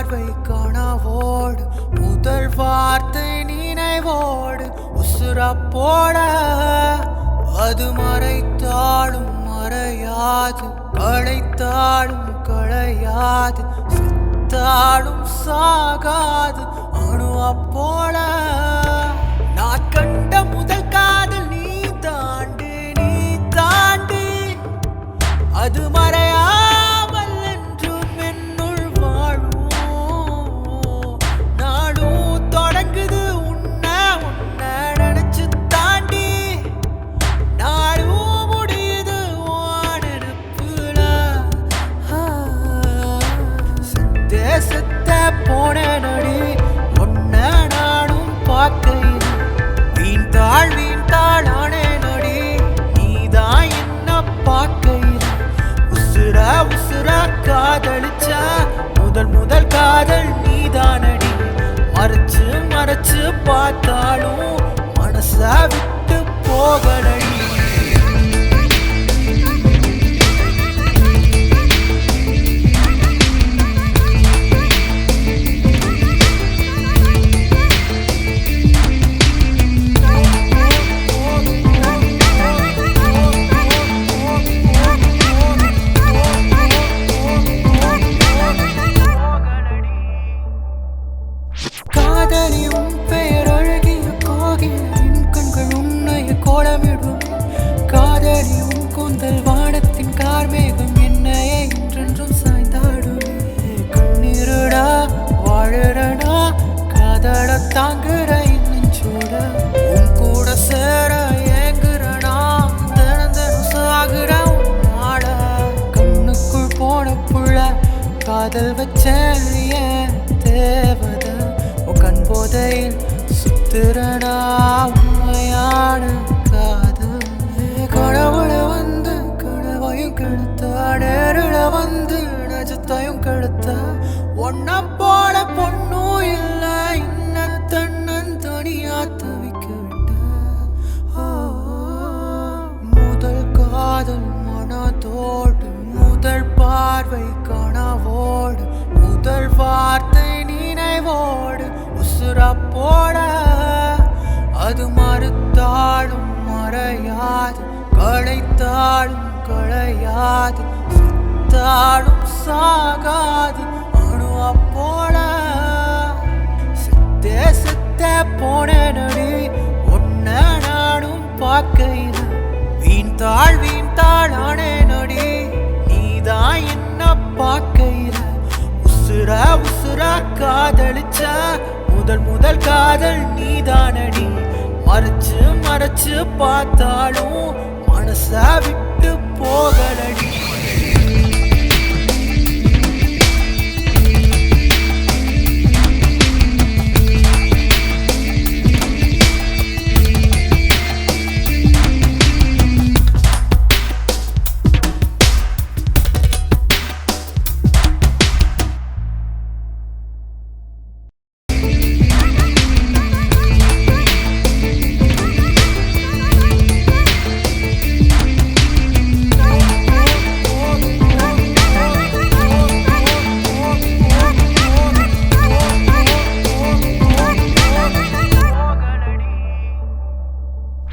பார்வை கனவோடு முதல் வார்த்தை நினைவோடு உசுர போட அது மறைத்தாலும் மறையாது களைத்தாலும் களையாது செத்தாலும் சாகாது அணுவ போல நான் கண்ட முதல் காதல் நீ தாண்டி அது மறையாமல் என்றும் என்னுள் வாழும் நாடும் தொடங்குது உன்னை நினைச்சு தாண்டி நாடும் முடியுது வானெடுப்புல செத்த போன நடி ஒன்ன நாடும் பார்க்கையில் வீண்தாள் ஆனே நடி நீதான் என்ன பார்க்கையில் உசுர காதலிச்ச முதல் காதல் நீதானடி மறைச்சு பார்த்தாலும் மனச விட்டு போகலடி காதலியும் பெயரழகிய கோகில் என் கண்கள் உன்னைய கோலமிடும் காதலியும் கூந்தல் வானத்தின் கார்மேகம் என்னையே என்றென்றும் சாய்ந்தாடுமே கண்ணீருடா வாழறடா காதல தாங்குற நெஞ்சோட உன் கூட சேர ஏங்குறடா தினம் சாகுற உன்னாட கண்ணுக்குள் போன புள்ள காதல் வச்ச தேவத கண் போதையில் சுத்திரடா உண்மையான காதல் கடவுள வந்து கடவையும் கெடுத்த நேரிட வந்து நஜத்தையும் கெடுத்த ஒன்ன போல பொண்ணும் இல்ல இன்ன தன்னன் தனியா தவிக்க விட்ட முதல் காதல் மனதோடு முதல் பார்வை கனவோடு முதல் வார்த்தை நினைவோடு உசுர போட அது மறுத்தாலும் மறையாது களைத்தாலும் களையாது செத்தாலும் சாகாது அணுவ போல செத்த போன நடி ஒன்ன நானும் பார்க்கையில் வீண்தாள் ஆனே நடி நீதான் என்ன பார்க்கையில் உசுர காதலிச்ச முதல் காதல் நீதானடி மறைச்சு பார்த்தாலும் மனச விட்டு போகலடி